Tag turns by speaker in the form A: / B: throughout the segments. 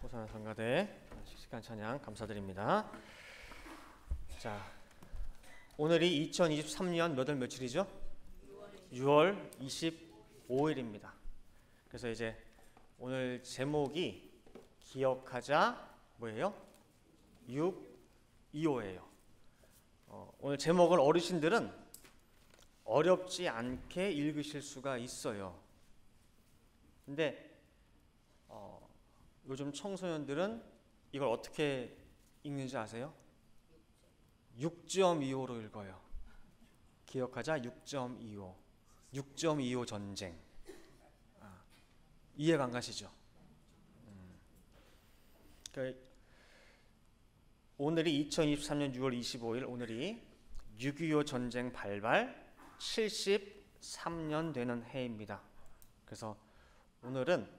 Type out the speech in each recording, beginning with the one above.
A: 호산나 성가대 실시간 찬양 감사드립니다. 자, 오늘이 2023년 몇 월 며칠이죠? 6월 25일입니다. 그래서 이제 오늘 제목이 기억하자 뭐예요? 625예요. 오늘 제목을 어르신들은 어렵지 않게 읽으실 수가 있어요. 근데 요즘 청소년들은 이걸 어떻게 읽는지 아세요? 6.25로 읽어요. 기억하자 6.25. 6.25 전쟁. 이해가 안 가시죠? 그러니까 오늘이 2023년 6월 25일, 오늘이 6.25 전쟁 발발 73년 되는 해입니다. 그래서 오늘은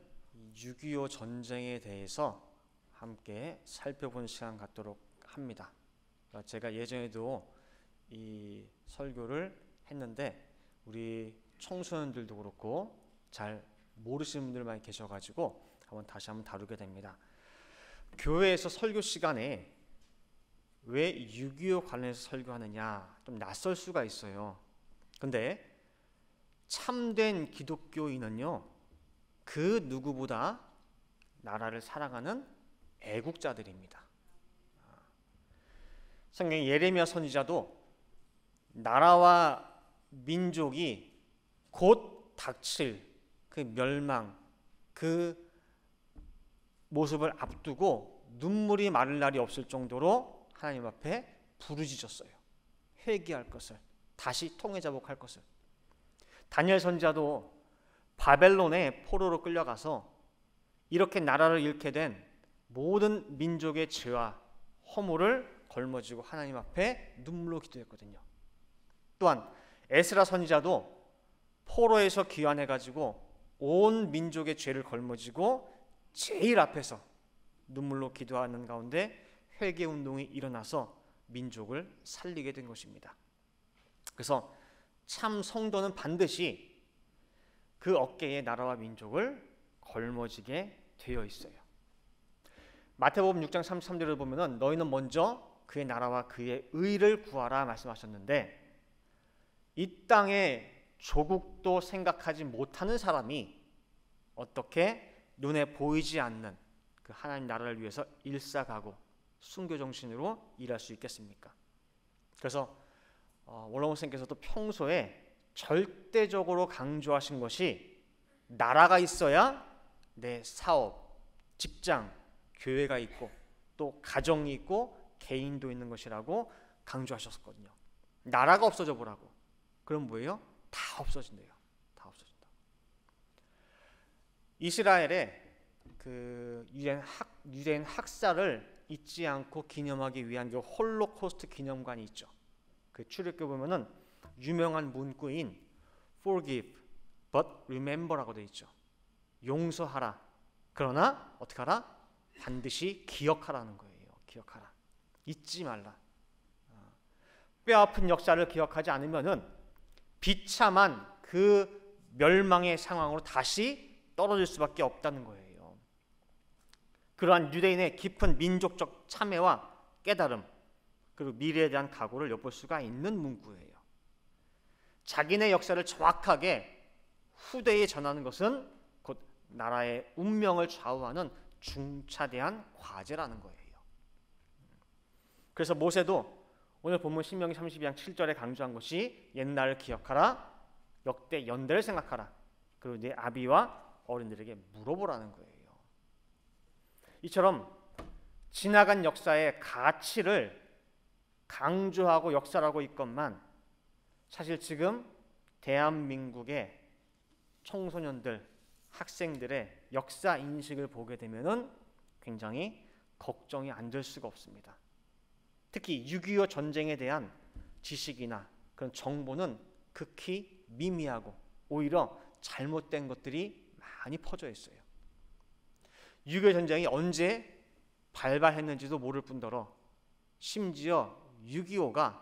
A: 6.25 전쟁에 대해서 함께 살펴본 시간 갖도록 합니다. 제가 예전에도 이 설교를 했는데 우리 청소년들도 그렇고 잘 모르시는 분들 많이 계셔가지고 다시 한번 다루게 됩니다. 교회에서 설교 시간에 왜 6.25 관련해서 설교하느냐 좀 낯설 수가 있어요. 근데 참된 기독교인은요, 그 누구보다 나라를 사랑하는 애국자들입니다. 성경 예레미야 선지자도 나라와 민족이 곧 닥칠 그 멸망, 그 모습을 앞두고 눈물이 마를 날이 없을 정도로 하나님 앞에 부르짖었어요. 회개할 것을, 다시 통회자복할 것을. 다니엘 선지자도 바벨론의 포로로 끌려가서 이렇게 나라를 잃게 된 모든 민족의 죄와 허물을 걸머쥐고 하나님 앞에 눈물로 기도했거든요. 또한 에스라 선지자도 포로에서 귀환해가지고 온 민족의 죄를 걸머쥐고 제일 앞에서 눈물로 기도하는 가운데 회개운동이 일어나서 민족을 살리게 된 것입니다. 그래서 참 성도는 반드시 그 어깨에 나라와 민족을 걸머지게 되어 있어요. 마태복음 6장 33절을 보면은 너희는 먼저 그의 나라와 그의 의를 구하라 말씀하셨는데, 이 땅에 조국도 생각하지 못하는 사람이 어떻게 눈에 보이지 않는 그 하나님 나라를 위해서 일사가고 순교 정신으로 일할 수 있겠습니까? 그래서 원로원 선생님께서도 평소에 절대적으로 강조하신 것이 나라가 있어야 내 사업, 직장, 교회가 있고 또 가정이 있고 개인도 있는 것이라고 강조하셨거든요. 나라가 없어져 보라고. 그럼 뭐예요? 다 없어진대요. 다 없어진다. 이스라엘의 그 유대인 학살을 잊지 않고 기념하기 위한 그 홀로코스트 기념관이 있죠. 그 출애굽에 보면은 유명한 문구인 Forgive but remember라고 되어 있죠. 용서하라. 그러나 어떻게 하라? 반드시 기억하라는 거예요. 기억하라. 잊지 말라. 뼈아픈 역사를 기억하지 않으면은 비참한 그 멸망의 상황으로 다시 떨어질 수밖에 없다는 거예요. 그러한 유대인의 깊은 민족적 참회와 깨달음, 그리고 미래에 대한 각오를 엿볼 수가 있는 문구예요. 자기네 역사를 정확하게 후대에 전하는 것은 곧 나라의 운명을 좌우하는 중차대한 과제라는 거예요. 그래서 모세도 오늘 본문 신명기 32장 7절에 강조한 것이 옛날을 기억하라, 역대 연대를 생각하라, 그리고 내 아비와 어린들에게 물어보라는 거예요. 이처럼 지나간 역사의 가치를 강조하고 역사하고 있건만 사실 지금 대한민국의 청소년들, 학생들의 역사 인식을 보게 되면은 굉장히 걱정이 안 될 수가 없습니다. 특히 6.25 전쟁에 대한 지식이나 그런 정보는 극히 미미하고 오히려 잘못된 것들이 많이 퍼져 있어요. 6.25 전쟁이 언제 발발했는지도 모를 뿐더러 심지어 6.25가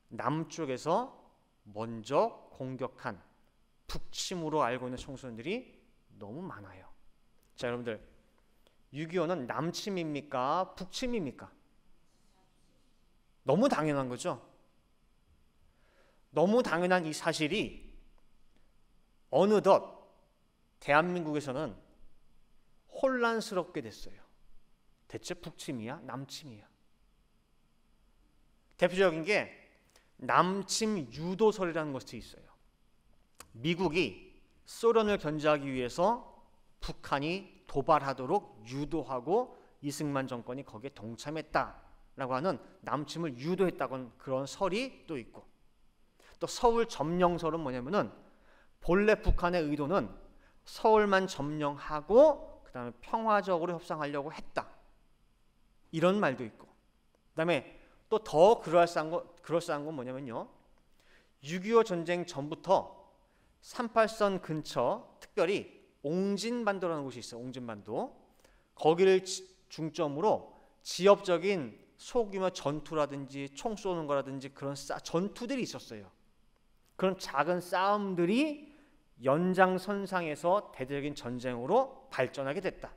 A: 남쪽에서 먼저 공격한 북침으로 알고 있는 청소년들이 너무 많아요. 자, 여러분들 6.25는 남침입니까? 북침입니까? 너무 당연한 거죠. 너무 당연한 이 사실이 어느덧 대한민국에서는 혼란스럽게 됐어요. 대체 북침이야? 남침이야? 대표적인 게 남침 유도설이라는 것이 있어요. 미국이 소련을 견제하기 위해서 북한이 도발하도록 유도하고 이승만 정권이 거기에 동참했다라고 하는 남침을 유도했다고는 그런 설이 또 있고, 또 서울 점령설은 뭐냐면은 본래 북한의 의도는 서울만 점령하고 그 다음에 평화적으로 협상하려고 했다, 이런 말도 있고, 그 다음에 또 더 그럴싸한 건 뭐냐면요, 6.25 전쟁 전부터 38선 근처, 특별히 옹진반도라는 곳이 있어요. 옹진반도. 거기를 중점으로 지역적인 소규모 전투라든지 총 쏘는 거라든지 그런 전투들이 있었어요. 그런 작은 싸움들이 연장선상에서 대대적인 전쟁으로 발전하게 됐다.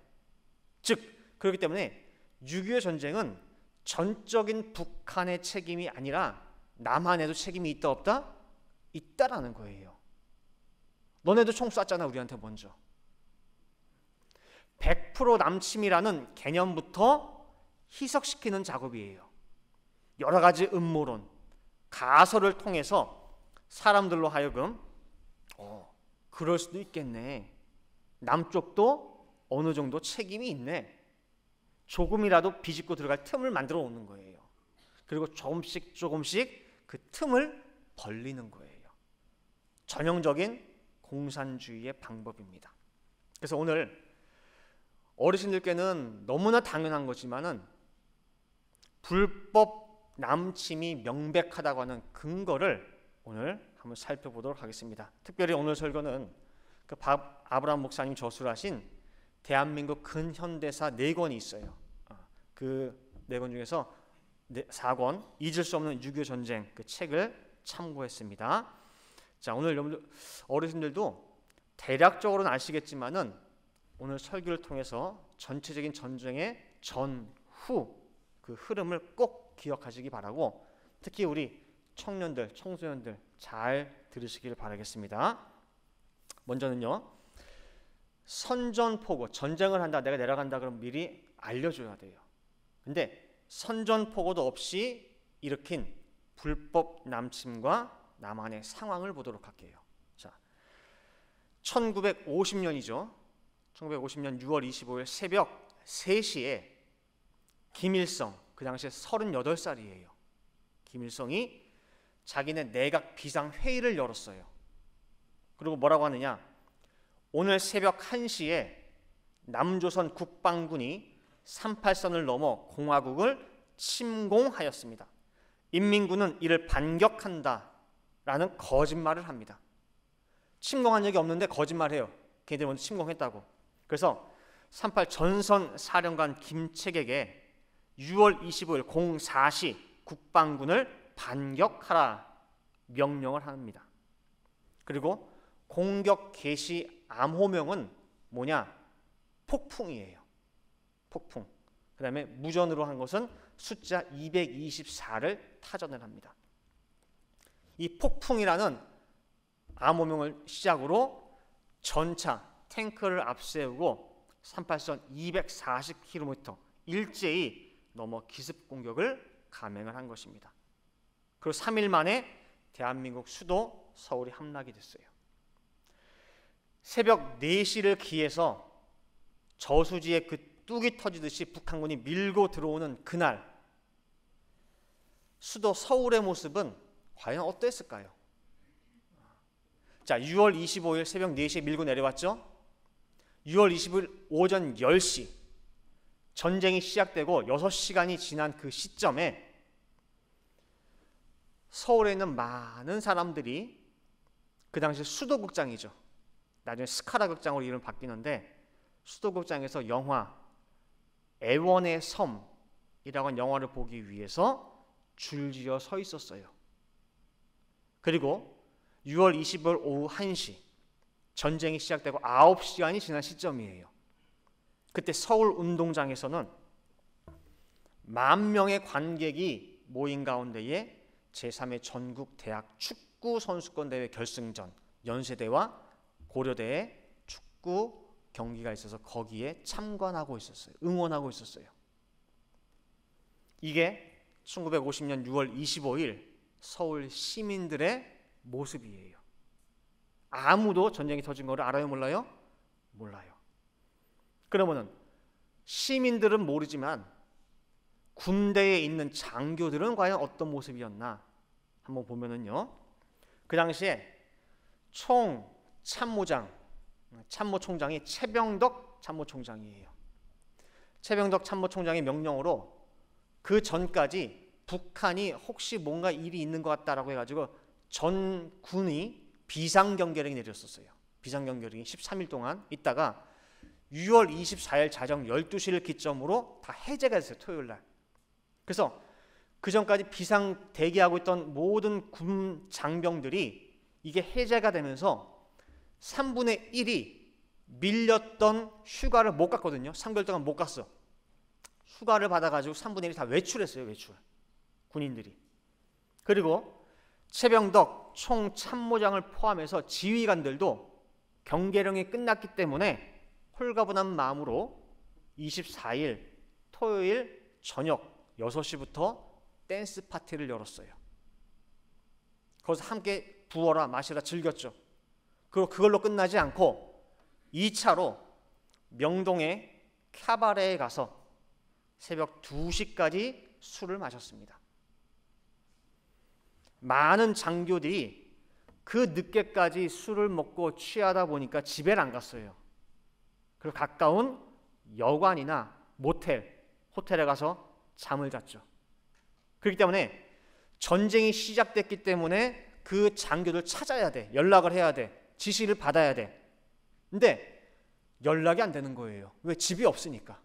A: 즉, 그렇기 때문에 6.25 전쟁은 전적인 북한의 책임이 아니라 남한에도 책임이 있다 없다? 있다라는 거예요. 너네도 총 쐈잖아, 우리한테 먼저. 100% 남침이라는 개념부터 희석시키는 작업이에요. 여러 가지 음모론, 가설을 통해서 사람들로 하여금 그럴 수도 있겠네, 남쪽도 어느 정도 책임이 있네, 조금이라도 비집고 들어갈 틈을 만들어 놓는 거예요. 그리고 조금씩 그 틈을 벌리는 거예요. 전형적인 공산주의의 방법입니다. 그래서 오늘 어르신들께는 너무나 당연한 거지만은 불법 남침이 명백하다고 하는 근거를 오늘 한번 살펴보도록 하겠습니다. 특별히 오늘 설교는 그 아브라함 목사님 저술하신 대한민국 근현대사 4권이 있어요. 그 4권 중에서 4권 잊을 수 없는 6.25 전쟁 그 책을 참고했습니다. 자, 오늘 여러분들 어르신들도 대략적으로는 아시겠지만은 오늘 설교를 통해서 전체적인 전쟁의 전후 그 흐름을 꼭 기억하시기 바라고, 특히 우리 청년들, 청소년들 잘 들으시길 바라겠습니다. 먼저는요, 선전포고, 전쟁을 한다, 내가 내려간다 그러면 미리 알려줘야 돼요. 근데 선전포고도 없이 일으킨 불법 남침과 남한의 상황을 보도록 할게요. 자, 1950년이죠. 1950년 6월 25일 새벽 3시에 김일성, 그 당시에 38살이에요. 김일성이 자기네 내각 비상회의를 열었어요. 그리고 뭐라고 하느냐, 오늘 새벽 1시에 남조선 국방군이 38선을 넘어 공화국을 침공하였습니다. 인민군은 이를 반격한다 라는 거짓말을 합니다. 침공한 적이 없는데 거짓말해요. 걔네들이 먼저 침공했다고. 그래서 38 전선 사령관 김책에게 6월 25일 04시 국방군을 반격하라 명령을 합니다. 그리고 공격 개시 암호명은 뭐냐? 폭풍이에요. 폭풍. 그 다음에 무전으로 한 것은 숫자 224를 타전을 합니다. 이 폭풍이라는 암호명을 시작으로 전차, 탱크를 앞세우고 38선 240km 일제히 넘어 기습 공격을 감행을 한 것입니다. 그리고 3일 만에 대한민국 수도 서울이 함락이 됐어요. 새벽 4시를 기해서 저수지에 그 뚝이 터지듯이 북한군이 밀고 들어오는 그날, 수도 서울의 모습은 과연 어땠을까요? 자, 6월 25일 새벽 4시에 밀고 내려왔죠. 6월 25일 오전 10시 전쟁이 시작되고 6시간이 지난 그 시점에 서울에 있는 많은 사람들이, 그 당시 수도극장이죠, 나중에 스카라 극장으로 이름 바뀌는데, 수도극장에서 영화 애원의 섬이라고 하는 영화를 보기 위해서 줄지어 서 있었어요. 그리고 6월 25일 오후 1시 전쟁이 시작되고 9시간이 지난 시점이에요. 그때 서울 운동장에서는 10,000명의 관객이 모인 가운데에 제3회 전국 대학 축구 선수권 대회 결승전 연세대와 고려대의 축구 경기가 있어서 거기에 참관하고 있었어요. 응원하고 있었어요. 이게 1950년 6월 25일 서울 시민들의 모습이에요. 아무도 전쟁이 터진 거를 알아요, 몰라요? 몰라요. 그러면은 시민들은 모르지만 군대에 있는 장교들은 과연 어떤 모습이었나 한번 보면은요. 그 당시에 총 참모총장이 최병덕 참모총장이에요. 최병덕 참모총장의 명령으로 그 전까지 북한이 혹시 뭔가 일이 있는 것 같다라고 해가지고 전 군이 비상경계령이 내렸었어요. 비상경계령이 13일 동안 있다가 6월 24일 자정 12시를 기점으로 다 해제가 됐어요. 토요일날. 그래서 그 전까지 비상 대기하고 있던 모든 군 장병들이 이게 해제가 되면서 3분의 1이 밀렸던 휴가를 못 갔거든요. 3개월 동안 못 갔어. 휴가를 받아가지고 3분의 1이 다 외출했어요. 외출. 군인들이. 그리고 최병덕 총참모장을 포함해서 지휘관들도 경계령이 끝났기 때문에 홀가분한 마음으로 24일 토요일 저녁 6시부터 댄스 파티를 열었어요. 거기서 함께 부어라 마시라 즐겼죠. 그리고 그걸로 끝나지 않고 2차로 명동의 캐바레에 가서 새벽 2시까지 술을 마셨습니다. 많은 장교들이 그 늦게까지 술을 먹고 취하다 보니까 집에 안 갔어요. 그리고 가까운 여관이나 모텔, 호텔에 가서 잠을 잤죠. 그렇기 때문에 전쟁이 시작됐기 때문에 그 장교들 찾아야 돼. 연락을 해야 돼. 지시를 받아야 돼. 근데 연락이 안 되는 거예요. 왜? 집이 없으니까.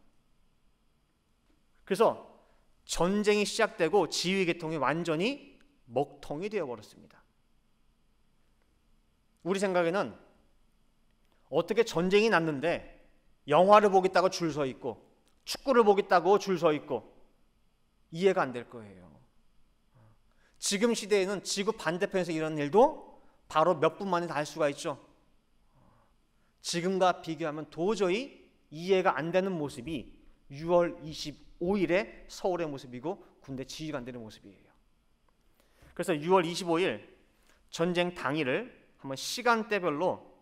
A: 그래서 전쟁이 시작되고 지휘계통이 완전히 먹통이 되어버렸습니다. 우리 생각에는 어떻게 전쟁이 났는데 영화를 보겠다고 줄 서 있고 축구를 보겠다고 줄 서 있고 이해가 안 될 거예요. 지금 시대에는 지구 반대편에서 이런 일도 바로 몇 분 만에 다 할 수가 있죠. 지금과 비교하면 도저히 이해가 안 되는 모습이 6월 25일의 서울의 모습이고 군대 지휘관들의 모습이에요. 그래서 6월 25일 전쟁 당일을 한번 시간대별로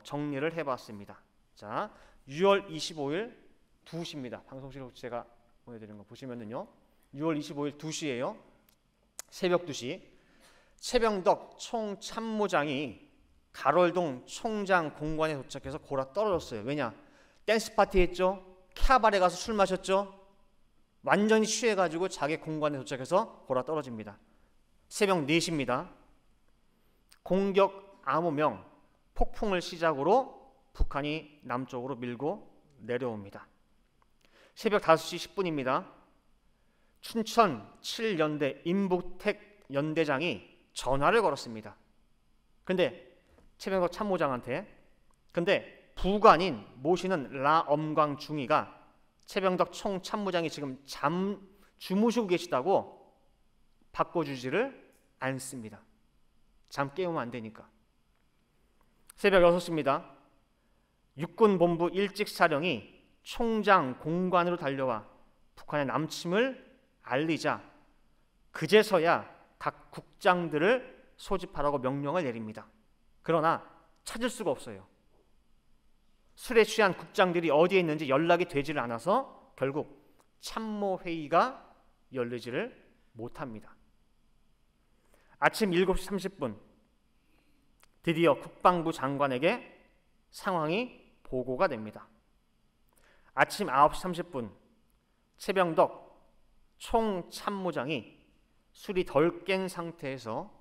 A: 정리를 해봤습니다. 자, 6월 25일 2시입니다. 방송실에 제가 보내드린 거 보시면은요, 6월 25일 2시예요. 새벽 2시. 최병덕 총참모장이 가롤동 총장 공관에 도착해서 골아 떨어졌어요. 왜냐? 댄스 파티 했죠. 캐바레 가서 술 마셨죠. 완전히 취해가지고 자기 공관에 도착해서 골아 떨어집니다. 새벽 4시입니다. 공격 암호명 폭풍을 시작으로 북한이 남쪽으로 밀고 내려옵니다. 새벽 5시 10분입니다. 춘천 7연대 임북택 연대장이 전화를 걸었습니다. 근데 최병덕 참모장한테. 근데 부관인 모시는 라엄광 중위가 최병덕 총참모장이 지금 주무시고 계시다고 바꿔주지를 않습니다. 잠 깨우면 안 되니까. 새벽 6시입니다. 육군본부 일직사령이 총장 공관으로 달려와 북한의 남침을 알리자 그제서야 각 국장들을 소집하라고 명령을 내립니다. 그러나 찾을 수가 없어요. 술에 취한 국장들이 어디에 있는지 연락이 되질 않아서 결국 참모회의가 열리지를 못합니다. 아침 7시 30분 드디어 국방부 장관에게 상황이 보고가 됩니다. 아침 9시 30분 최병덕 총참모장이 술이 덜 깬 상태에서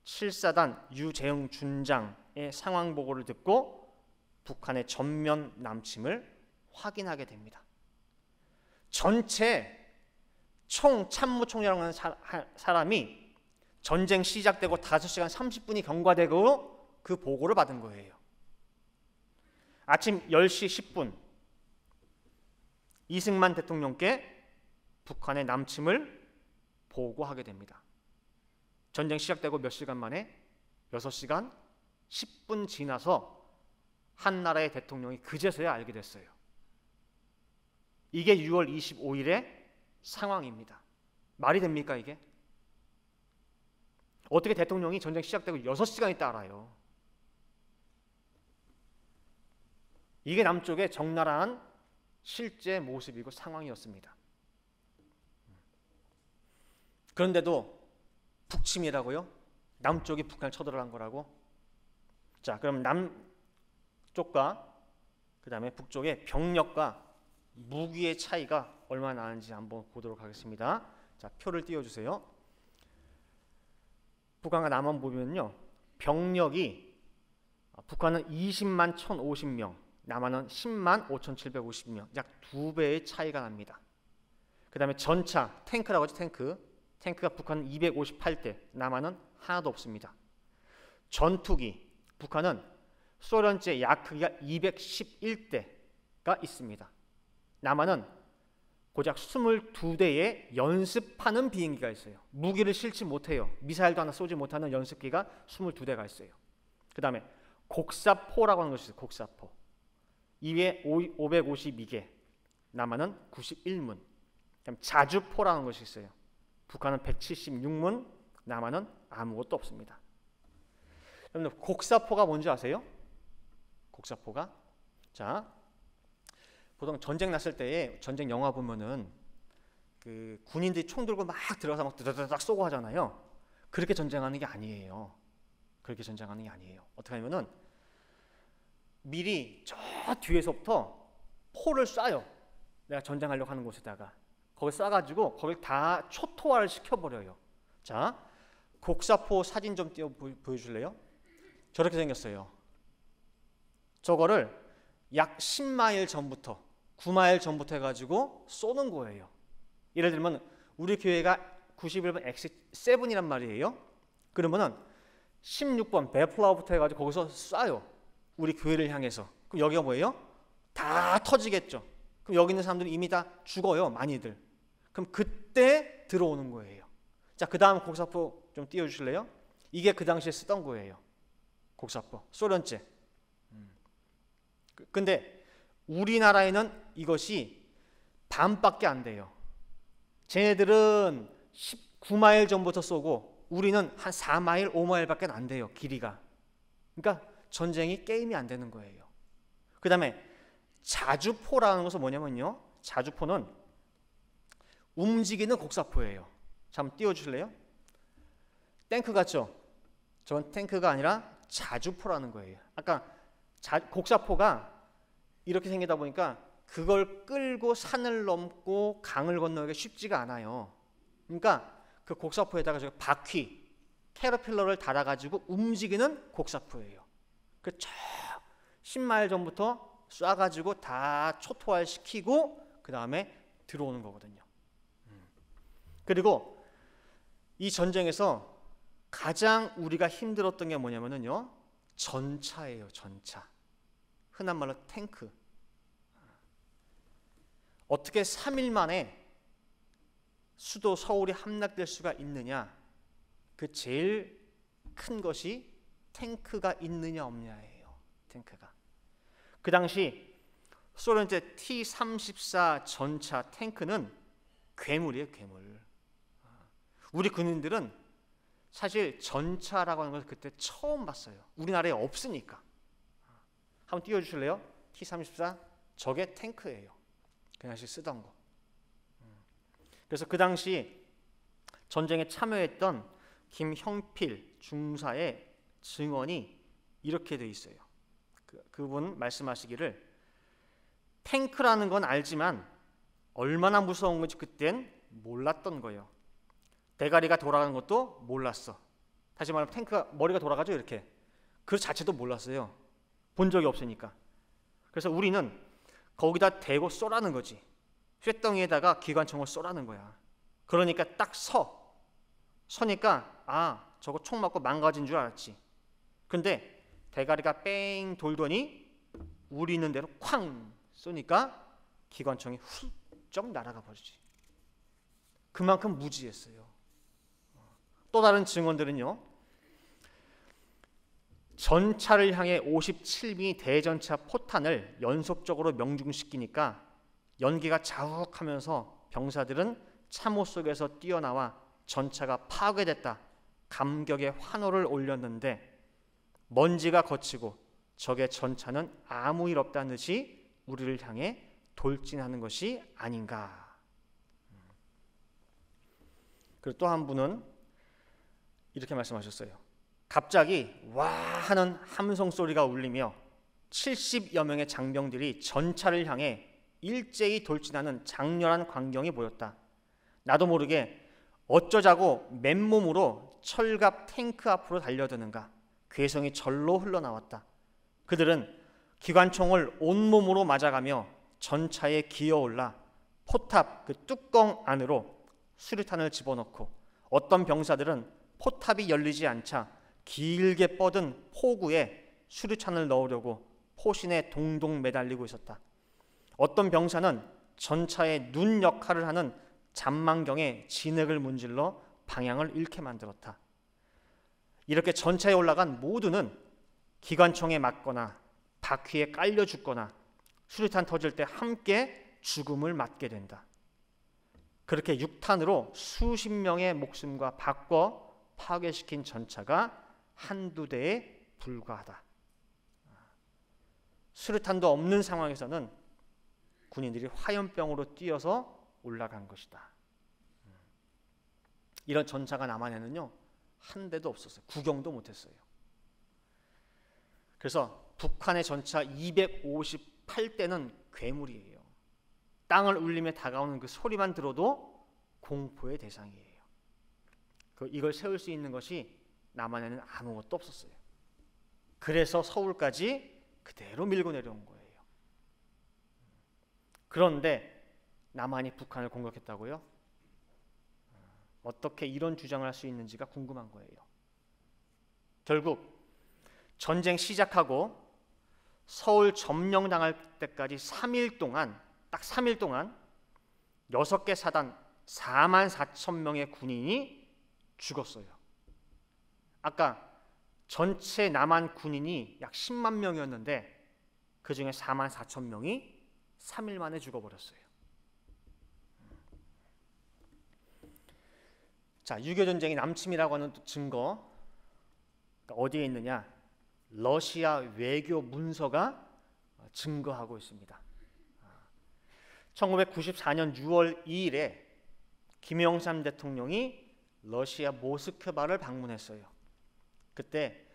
A: 7사단 유재흥 준장의 상황 보고를 듣고 북한의 전면 남침을 확인하게 됩니다. 전체 총참모총장이라고 하는 사람이 전쟁 시작되고 5시간 30분이 경과되고 그 보고를 받은 거예요. 아침 10시 10분 이승만 대통령께 북한의 남침을 보고하게 됩니다. 전쟁 시작되고 몇 시간 만에 6시간 10분 지나서 한 나라의 대통령이 그제서야 알게 됐어요. 이게 6월 25일의 상황입니다. 말이 됩니까 이게? 어떻게 대통령이 전쟁 시작되고 6시간 있다 알아요? 이게 남쪽의 적나라한 실제 모습이고 상황이었습니다. 그런데도 북침이라고요? 남쪽이 북한을 쳐들어간 거라고? 자, 그럼 남쪽과 그 다음에 북쪽의 병력과 무기의 차이가 얼마나 나는지 한번 보도록 하겠습니다. 자, 표를 띄워주세요. 북한과 남한 보면요, 병력이 북한은 20만 1,050명, 남한은 10만 5,750명, 약 2배의 차이가 납니다. 그 다음에 전차, 탱크라고 하죠. 탱크가 북한은 258대, 남한은 하나도 없습니다. 전투기, 북한은 소련제 야크기가 211대가 있습니다. 남한은 고작 22대의 연습하는 비행기가 있어요. 무기를 실지 못해요. 미사일도 하나 쏘지 못하는 연습기가 22대가 있어요. 그 다음에 곡사포라고 하는 것이 있어요. 곡사포. 이외에 552개, 남한은 91문. 그다음 자주포라는 것이 있어요. 북한은 176문, 남한은 아무것도 없습니다. 여러분들 곡사포가 뭔지 아세요? 곡사포가, 자, 보통 전쟁 났을 때에 전쟁 영화 보면은 그 군인들이 총 들고 막 들어가서 막 드다다닥 쏘고 하잖아요. 그렇게 전쟁하는 게 아니에요. 그렇게 전쟁하는 게 아니에요. 어떻게 하냐면은 미리 저 뒤에서부터 포를 쏴요. 내가 전쟁하려고 하는 곳에다가 거기 쏴가지고 거길 다 초토화를 시켜버려요. 자, 곡사포 사진 좀 보여줄래요? 저렇게 생겼어요. 저거를 약 10마일 전부터 9마일 전부터 해가지고 쏘는 거예요. 예를 들면 우리 교회가 91번 X7이란 말이에요. 그러면은 16번 베플라우부터 해가지고 거기서 쏴요. 우리 교회를 향해서. 그럼 여기가 뭐예요? 다 터지겠죠. 그럼 여기 있는 사람들이 이미 다 죽어요. 많이들. 그럼 그때 들어오는 거예요. 자, 그 다음 곡사포 좀 띄워주실래요? 이게 그 당시에 쓰던 거예요. 곡사포. 소련제. 근데 우리나라에는 이것이 반밖에 안 돼요. 쟤네들은 19마일 전부터 쏘고 우리는 한 4마일, 5마일밖에 안 돼요. 길이가. 그러니까 전쟁이 게임이 안 되는 거예요. 그 다음에 자주포라는 것은 뭐냐면요, 자주포는 움직이는 곡사포예요. 자, 한번 띄워주실래요? 탱크 같죠? 저건 탱크가 아니라 자주포라는 거예요. 아까 곡사포가 이렇게 생기다 보니까 그걸 끌고 산을 넘고 강을 건너기가 쉽지가 않아요. 그러니까 그 곡사포에다가 저 바퀴, 캐러필러를 달아가지고 움직이는 곡사포예요. 그 10마일 전부터 쏴가지고 다 초토화시키고 그 다음에 들어오는 거거든요. 그리고 이 전쟁에서 가장 우리가 힘들었던 게 뭐냐면요, 전차예요. 전차. 흔한 말로 탱크. 어떻게 3일 만에 수도 서울이 함락될 수가 있느냐? 그 제일 큰 것이 탱크가 있느냐 없냐예요. 탱크가. 그 당시 소련제 T-34 전차 탱크는 괴물이에요. 괴물. 우리 군인들은 사실 전차라고 하는 것을 그때 처음 봤어요. 우리나라에 없으니까. 한번 띄워주실래요? T-34 저게 탱크예요. 그 당시 쓰던 거. 그래서 그 당시 전쟁에 참여했던 김형필 중사의 증언이 이렇게 돼 있어요. 그분 말씀하시기를, 탱크라는 건 알지만 얼마나 무서운 건지 그땐 몰랐던 거예요. 대가리가 돌아가는 것도 몰랐어. 다시 말하면 탱크가 머리가 돌아가죠, 이렇게. 그 자체도 몰랐어요. 본 적이 없으니까. 그래서 우리는 거기다 대고 쏘라는 거지. 쇳덩이에다가 기관총을 쏘라는 거야. 그러니까 딱 서니까 아, 저거 총 맞고 망가진 줄 알았지. 근데 대가리가 뺑 돌더니 우리 있는 대로 쾅 쏘니까 기관총이 훅 훌쩍 날아가 버리지. 그만큼 무지했어요. 또 다른 증언들은요. 전차를 향해 57mm 대전차 포탄을 연속적으로 명중시키니까 연기가 자욱하면서 병사들은 참호 속에서 뛰어나와 전차가 파괴됐다 감격의 환호를 올렸는데 먼지가 걷히고 적의 전차는 아무 일 없다는 듯이 우리를 향해 돌진하는 것이 아닌가. 그리고 또 한 분은 이렇게 말씀하셨어요. 갑자기 와 하는 함성 소리가 울리며 70여 명의 장병들이 전차를 향해 일제히 돌진하는 장렬한 광경이 보였다. 나도 모르게 어쩌자고 맨몸으로 철갑 탱크 앞으로 달려드는가. 괴성이 절로 흘러나왔다. 그들은 기관총을 온몸으로 맞아가며 전차에 기어올라 포탑 그 뚜껑 안으로 수류탄을 집어넣고 어떤 병사들은 포탑이 열리지 않자 길게 뻗은 포구에 수류탄을 넣으려고 포신에 동동 매달리고 있었다. 어떤 병사는 전차의 눈 역할을 하는 잔망경에 진흙을 문질러 방향을 잃게 만들었다. 이렇게 전차에 올라간 모두는 기관총에 맞거나 바퀴에 깔려 죽거나 수류탄 터질 때 함께 죽음을 맞게 된다. 그렇게 육탄으로 수십 명의 목숨과 바꿔 파괴시킨 전차가 한두 대에 불과하다. 수류탄도 없는 상황에서는 군인들이 화염병으로 뛰어서 올라간 것이다. 이런 전차가 남한에는요 한 대도 없었어요. 구경도 못했어요. 그래서 북한의 전차 258대는 괴물이에요. 땅을 울리며 다가오는 그 소리만 들어도 공포의 대상이에요. 이걸 세울 수 있는 것이 남한에는 아무것도 없었어요. 그래서 서울까지 그대로 밀고 내려온 거예요. 그런데 남한이 북한을 공격했다고요? 어떻게 이런 주장을 할 수 있는지가 궁금한 거예요. 결국 전쟁 시작하고 서울 점령당할 때까지 3일 동안 딱 3일 동안 6개 사단 44,000명의 군인이 죽었어요. 아까 전체 남한 군인이 약 10만 명이었는데 그 중에 44,000명이 3일 만에 죽어버렸어요. 자, 6.25 전쟁이 남침이라고 하는 증거 어디에 있느냐? 러시아 외교 문서가 증거하고 있습니다. 1994년 6월 2일에 김영삼 대통령이 러시아 모스크바를 방문했어요. 그때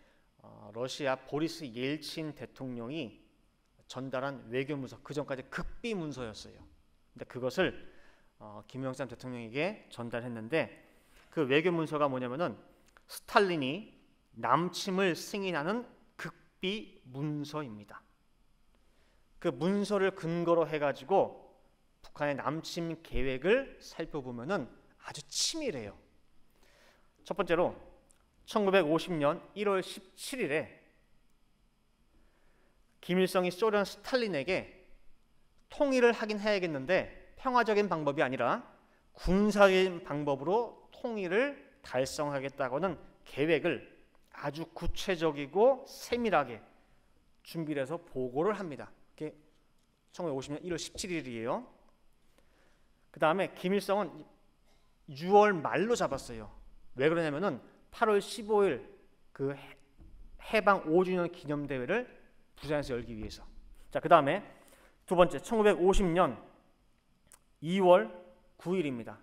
A: 러시아 보리스 옐친 대통령이 전달한 외교 문서, 그 전까지 극비 문서였어요. 근데 그것을 김영삼 대통령에게 전달했는데 그 외교 문서가 뭐냐면은 스탈린이 남침을 승인하는 극비 문서입니다. 그 문서를 근거로 해가지고 북한의 남침 계획을 살펴보면은 아주 치밀해요. 첫 번째로 1950년 1월 17일에 김일성이 소련 스탈린에게 통일을 하긴 해야겠는데 평화적인 방법이 아니라 군사적인 방법으로 통일을 달성하겠다고는 계획을 아주 구체적이고 세밀하게 준비를 해서 보고를 합니다. 그게 1950년 1월 17일이에요. 그 다음에 김일성은 6월 말로 잡았어요. 왜 그러냐면은 8월 15일 그 해방 5주년 기념대회를 부산에서 열기 위해서. 자, 그 다음에 두 번째 1950년 2월 9일입니다.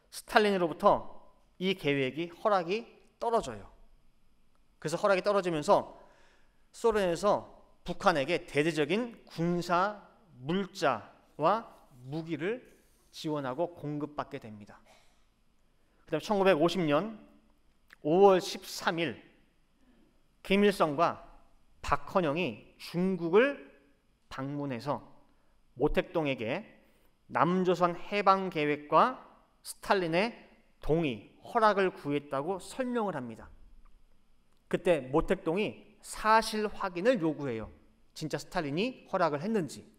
A: 스탈린으로부터 이 계획이 허락이 떨어져요. 그래서 허락이 떨어지면서 소련에서 북한에게 대대적인 군사 물자와 무기를 지원하고 공급받게 됩니다. 그 다음에 1950년 5월 13일 김일성과 박헌영이 중국을 방문해서 모택동에게 남조선 해방 계획과 스탈린의 동의, 허락을 구했다고 설명을 합니다. 그때 모택동이 사실 확인을 요구해요. 진짜 스탈린이 허락을 했는지.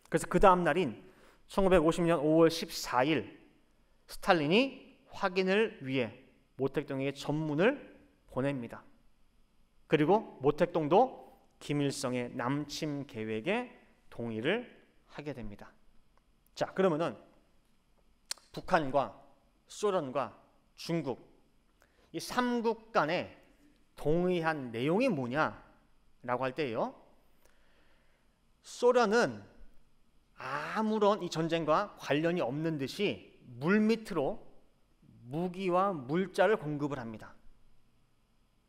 A: 그래서 그 다음 날인 1950년 5월 14일 스탈린이 확인을 위해 모택동에게 전문을 보냅니다. 그리고 모택동도 김일성의 남침 계획에 동의를 하게 됩니다. 자, 그러면은 북한과 소련과 중국 이 3국 간에 동의한 내용이 뭐냐라고 할 때요. 소련은 아무런 이 전쟁과 관련이 없는 듯이 물밑으로 무기와 물자를 공급을 합니다.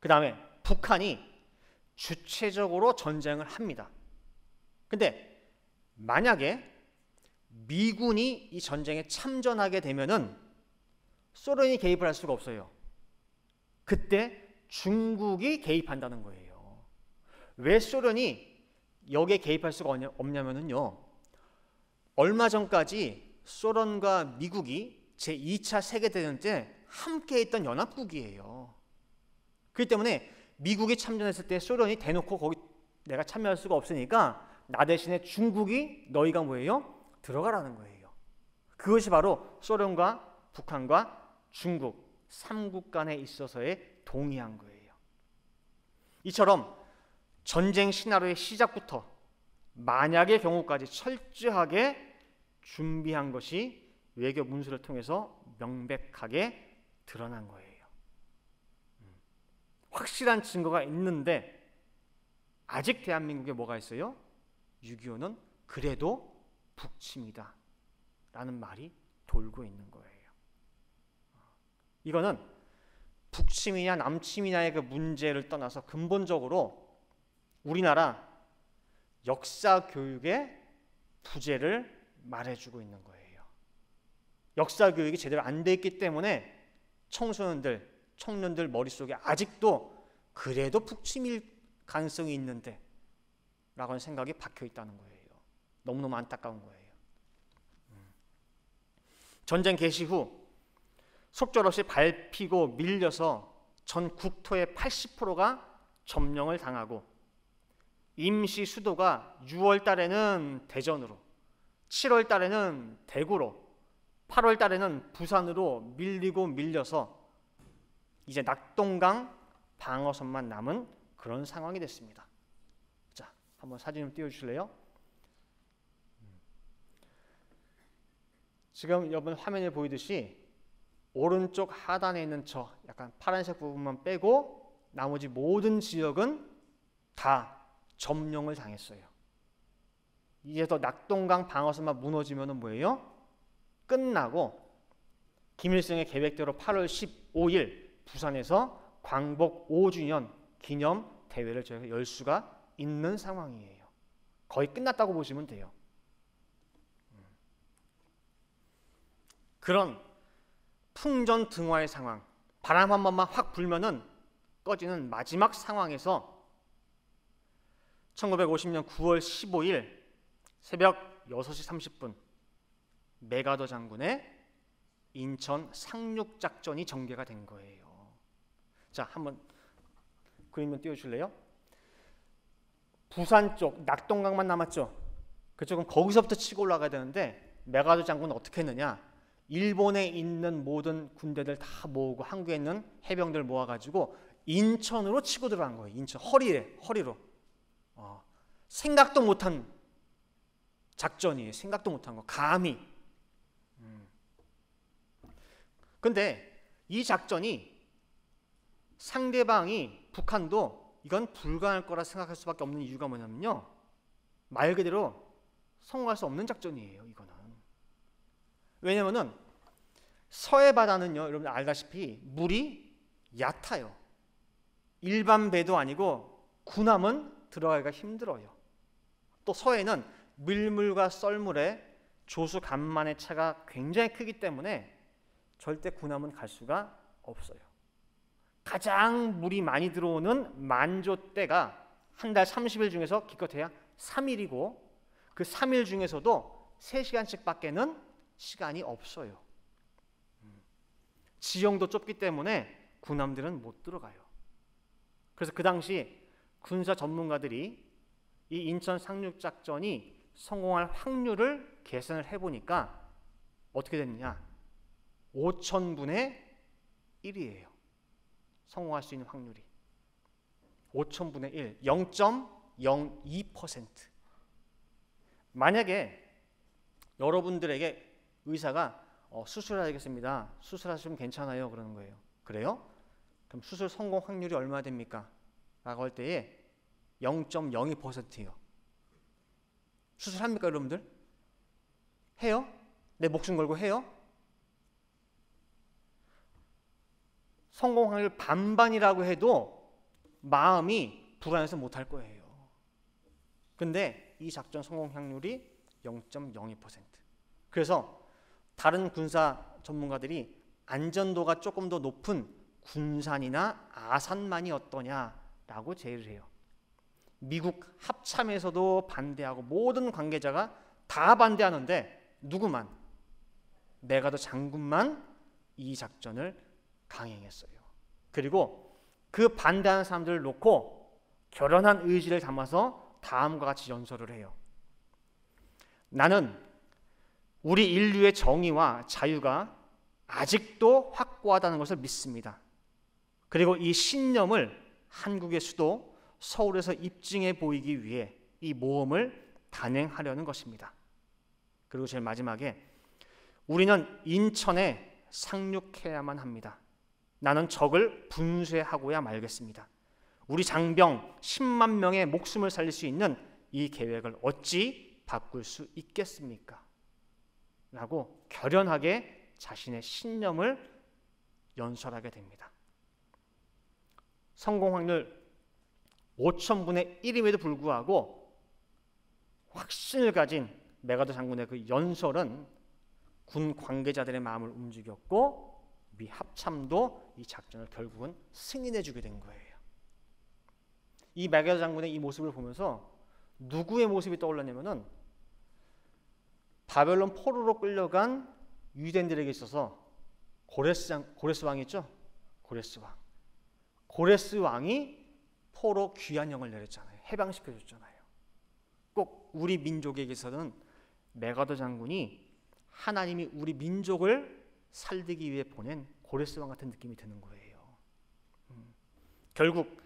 A: 그 다음에 북한이 주체적으로 전쟁을 합니다. 근데 만약에 미군이 이 전쟁에 참전하게 되면은 소련이 개입을 할 수가 없어요. 그때 중국이 개입한다는 거예요. 왜 소련이 여기에 개입할 수가 없냐면요. 얼마 전까지 소련과 미국이 제2차 세계대전 때 함께 있던 연합국이에요. 그렇기 때문에 미국이 참전했을 때 소련이 대놓고 거기 내가 참여할 수가 없으니까 나 대신에 중국이 너희가 뭐예요? 들어가라는 거예요. 그것이 바로 소련과 북한과 중국 3국 간에 있어서의 동의한 거예요. 이처럼 전쟁 시나리오의 시작부터 만약의 경우까지 철저하게 준비한 것이 외교 문서를 통해서 명백하게 드러난 거예요. 확실한 증거가 있는데 아직 대한민국에 뭐가 있어요? 6.25는 그래도 북침이다 라는 말이 돌고 있는 거예요. 이거는 북침이냐 남침이냐의 그 문제를 떠나서 근본적으로 우리나라 역사 교육의 부재를 말해주고 있는 거예요. 역사 교육이 제대로 안 돼 있기 때문에 청년들 머릿속에 아직도 그래도 북침일 가능성이 있는데 라고 하는 생각이 박혀 있다는 거예요. 너무너무 안타까운 거예요. 전쟁 개시 후 속절없이 밟히고 밀려서 전 국토의 80%가 점령을 당하고 임시 수도가 6월 달에는 대전으로, 7월 달에는 대구로, 8월 달에는 부산으로 밀리고 밀려서 이제 낙동강 방어선만 남은 그런 상황이 됐습니다. 자, 한번 사진 좀 띄워주실래요? 지금 여러분 화면에 보이듯이 오른쪽 하단에 있는 저 약간 파란색 부분만 빼고 나머지 모든 지역은 다 점령을 당했어요. 이제 더 낙동강 방어선만 무너지면 뭐예요? 끝나고 김일성의 계획대로 8월 15일 부산에서 광복 5주년 기념 대회를 저희가 열 수가 있는 상황이에요. 거의 끝났다고 보시면 돼요. 그런 풍전등화의 상황, 바람 한 번만 확 불면은 꺼지는 마지막 상황에서 1950년 9월 15일 새벽 6시 30분 메가더 장군의 인천 상륙작전이 전개가 된 거예요. 자, 한번 그림 좀 띄워줄래요? 부산 쪽 낙동강만 남았죠. 그쪽은 거기서부터 치고 올라가야 되는데 메가더 장군은 어떻게 했느냐? 일본에 있는 모든 군대들 다 모으고 한국에 있는 해병들 모아가지고 인천으로 치고 들어간 거예요. 인천 허리로. 생각도 못한 작전이에요. 생각도 못한 거. 감히. 근데 이 작전이 상대방이 북한도 이건 불가능할 거라 생각할 수밖에 없는 이유가 뭐냐면요. 말 그대로 성공할 수 없는 작전이에요. 이거는. 왜냐면은 서해 바다는요, 여러분 알다시피 물이 얕아요. 일반 배도 아니고 군함은 들어가기가 힘들어요. 또 서해는 밀물과 썰물에 조수 간만의 차가 굉장히 크기 때문에 절대 군함은 갈 수가 없어요. 가장 물이 많이 들어오는 만조 때가 한 달 30일 중에서 기껏해야 3일이고 그 3일 중에서도 3시간씩 밖에는 시간이 없어요. 지형도 좁기 때문에 군함들은 못 들어가요. 그래서 그 당시 군사 전문가들이 이 인천 상륙작전이 성공할 확률을 계산을 해보니까 어떻게 됐느냐? 5,000분의 1이에요. 성공할 수 있는 확률이 5,000분의 1, 0.02%. 만약에 여러분들에게 의사가 수술하겠습니다. 수술하시면 괜찮아요. 그러는 거예요. 그래요? 그럼 수술 성공 확률이 얼마 됩니까? 라고 할 때에 0.02%예요. 수술합니까, 여러분들? 해요? 내 목숨 걸고 해요? 성공 확률 반반이라고 해도 마음이 불안해서 못할 거예요. 근데 이 작전 성공 확률이 0.02%. 그래서 다른 군사 전문가들이 안전도가 조금 더 높은 군산이나 아산만이 어떠냐라고 제의를 해요. 미국 합참에서도 반대하고 모든 관계자가 다 반대하는데 누구만? 메가더 장군만 이 작전을 강행했어요. 그리고 그 반대하는 사람들을 놓고 결연한 의지를 담아서 다음과 같이 연설을 해요. 나는 우리 인류의 정의와 자유가 아직도 확고하다는 것을 믿습니다. 그리고 이 신념을 한국의 수도 서울에서 입증해 보이기 위해 이 모험을 단행하려는 것입니다. 그리고 제일 마지막에 우리는 인천에 상륙해야만 합니다. 나는 적을 분쇄하고야 말겠습니다. 우리 장병 10만 명의 목숨을 살릴 수 있는 이 계획을 어찌 바꿀 수 있겠습니까? 라고 결연하게 자신의 신념을 연설하게 됩니다. 성공 확률 5,000분의 1임에도 불구하고 확신을 가진 메가더 장군의 그 연설은 군 관계자들의 마음을 움직였고 미 합참도 이 작전을 결국은 승인해 주게 된 거예요. 이 메가더 장군의 이 모습을 보면서 누구의 모습이 떠올랐냐면은 바벨론 포로로 끌려간 유대인들에게 있어서 고레스 왕이 있죠? 고레스 왕이 포로 귀환령을 내렸잖아요. 해방시켜줬잖아요. 꼭 우리 민족에게서는 메가더 장군이 하나님이 우리 민족을 살리기 위해 보낸 고레스 왕 같은 느낌이 드는 거예요. 결국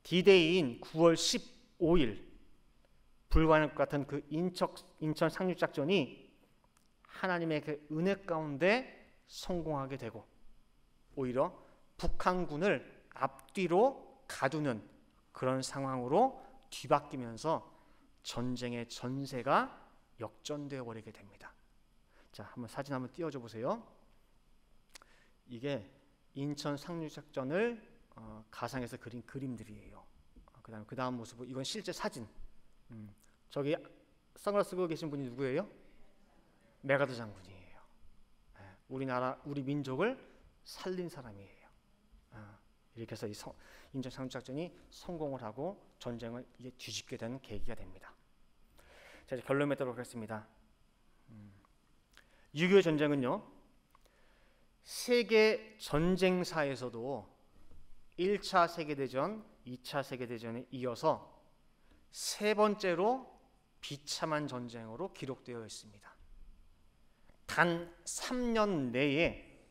A: D-Day인 9월 15일 불가능할 것 같은 그 인천 상륙작전이 하나님의 그 은혜 가운데 성공하게 되고 오히려 북한군을 앞뒤로 가두는 그런 상황으로 뒤바뀌면서 전쟁의 전세가 역전되어 버리게 됩니다. 자, 한번 사진 한번 띄워줘 보세요. 이게 인천 상륙작전을 가상에서 그린 그림들이에요. 그 다음 모습은 이건 실제 사진. 저기 선글라스 쓰고 계신 분이 누구예요? 메가더 장군이에요. 우리 민족을 살린 사람이에요. 이렇게 해서 이 인천 상륙작전이 성공을 하고 전쟁을 이제 뒤집게 된 계기가 됩니다. 자, 이제 결론 맺도록 하겠습니다. 6.25 전쟁은요, 세계 전쟁사에서도 1차 세계대전, 2차 세계대전에 이어서 세 번째로 비참한 전쟁으로 기록되어 있습니다. 단 3년 내에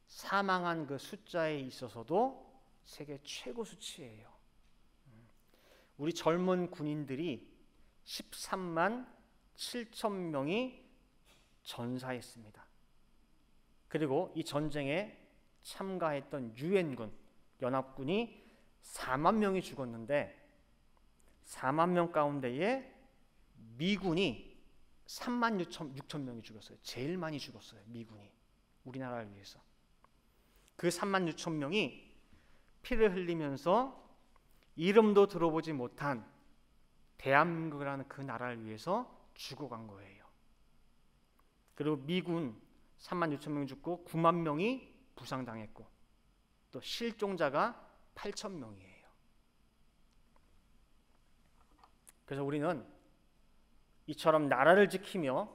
A: 사망한 그 숫자에 있어서도 세계 최고 수치예요. 우리 젊은 군인들이 13만 7천 명이 전사했습니다. 그리고 이 전쟁에 참가했던 유엔군, 연합군이 4만 명이 죽었는데 4만 명 가운데에 미군이 3만 6천 명이 죽었어요. 제일 많이 죽었어요. 미군이 우리나라를 위해서. 그 3만 6천 명이 피를 흘리면서 이름도 들어보지 못한 대한민국이라는 그 나라를 위해서 죽어간 거예요. 그리고 미군 3만 6천 명이 죽고 9만 명이 부상당했고 또 실종자가 8천 명이에요. 그래서 우리는 이처럼 나라를 지키며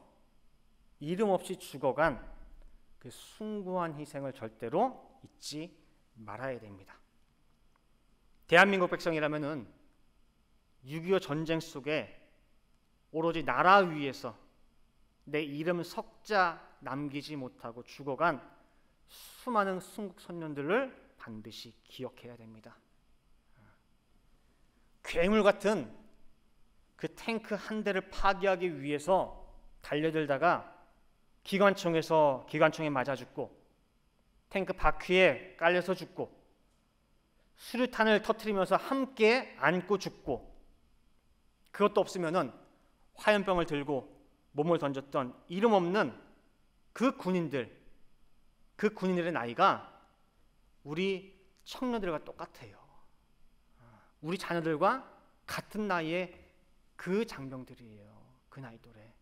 A: 이름 없이 죽어간 그 숭고한 희생을 절대로 잊지 말아야 됩니다. 대한민국 백성이라면은 6.25 전쟁 속에 오로지 나라 위에서 내 이름 석자 남기지 못하고 죽어간 수많은 순국 선녀들을 반드시 기억해야 됩니다. 괴물 같은 그 탱크 한 대를 파괴하기 위해서 달려들다가 기관총에 맞아 죽고, 탱크 바퀴에 깔려서 죽고, 수류탄을 터뜨리면서 함께 안고 죽고, 그것도 없으면은 화염병을 들고 몸을 던졌던 이름 없는 그 군인들의 나이가 우리 청년들과 똑같아요. 우리 자녀들과 같은 나이의 그 장병들이에요. 그 나이 또래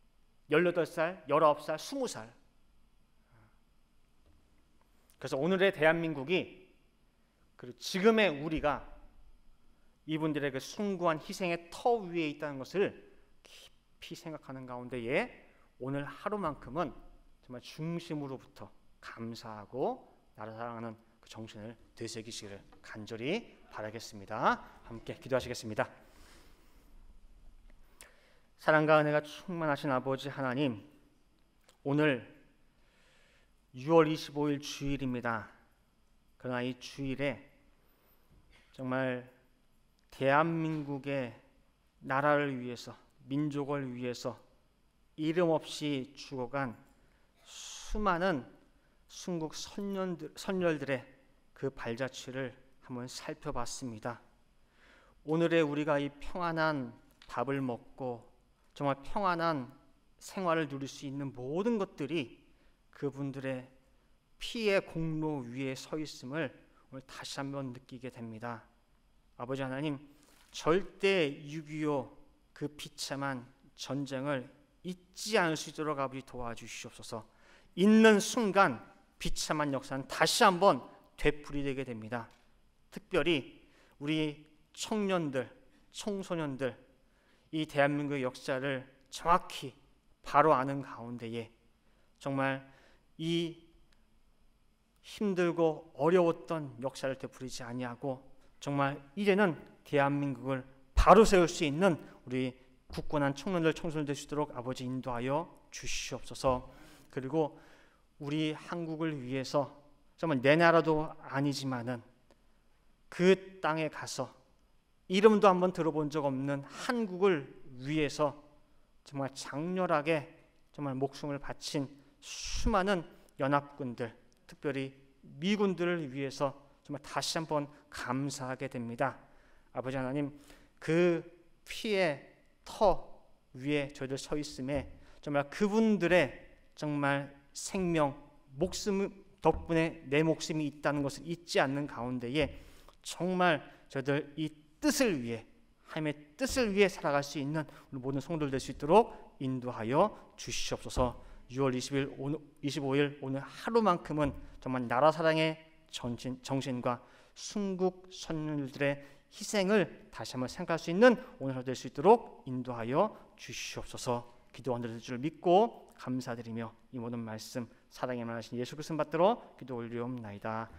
A: 18살, 19살, 20살. 그래서 오늘의 대한민국이, 그리고 지금의 우리가 이분들의 그 숭고한 희생의 터 위에 있다는 것을 깊이 생각하는 가운데에 오늘 하루만큼은 정말 중심으로부터 감사하고 나를 사랑하는 그 정신을 되새기시기를 간절히 바라겠습니다. 함께 기도하시겠습니다. 사랑과 은혜가 충만하신 아버지 하나님, 오늘 6월 25일 주일입니다. 그러나 이 주일에 정말 대한민국의 나라를 위해서, 민족을 위해서 이름 없이 죽어간 수많은 순국 선열들의 그 발자취를 한번 살펴봤습니다. 오늘의 우리가 이 평안한 밥을 먹고 정말 평안한 생활을 누릴 수 있는 모든 것들이 그분들의 피의 공로 위에 서 있음을 오늘 다시 한번 느끼게 됩니다. 아버지 하나님, 절대 6.25 그 비참한 전쟁을 잊지 않을 수 있도록 아버지 도와주시옵소서. 있는 순간 비참한 역사는 다시 한번 되풀이되게 됩니다. 특별히 우리 청년들, 청소년들, 이 대한민국의 역사를 정확히 바로 아는 가운데에 정말 이 힘들고 어려웠던 역사를 되풀이지 아니하고 정말 이제는 대한민국을 바로 세울 수 있는 우리 굳건한 청년들, 청소년 될 수 있도록 아버지 인도하여 주시옵소서. 그리고 우리 한국을 위해서 정말 내 나라도 아니지만은 그 땅에 가서 이름도 한번 들어본 적 없는 한국을 위해서 정말 장렬하게 정말 목숨을 바친 수많은 연합군들, 특별히 미군들을 위해서 정말 다시 한번 감사하게 됩니다. 아버지 하나님, 그 피의 터 위에 저희들 서 있음에 정말 그분들의 정말 생명, 목숨 덕분에 내 목숨이 있다는 것을 잊지 않는 가운데에 정말 저희들 이 뜻을 위해, 하나님의 뜻을 위해 살아갈 수 있는 우리 모든 성도들 될 수 있도록 인도하여 주시옵소서. 6월 25일 오늘 하루만큼은 정말 나라 사랑의 정신과 순국 선열들의 희생을 다시 한번 생각할 수 있는 오늘 하루 될 수 있도록 인도하여 주시옵소서. 기도원 들을 줄 믿고 감사드리며 이 모든 말씀 사랑에 만하신 예수 그리스도 받들어 기도 올리옵나이다.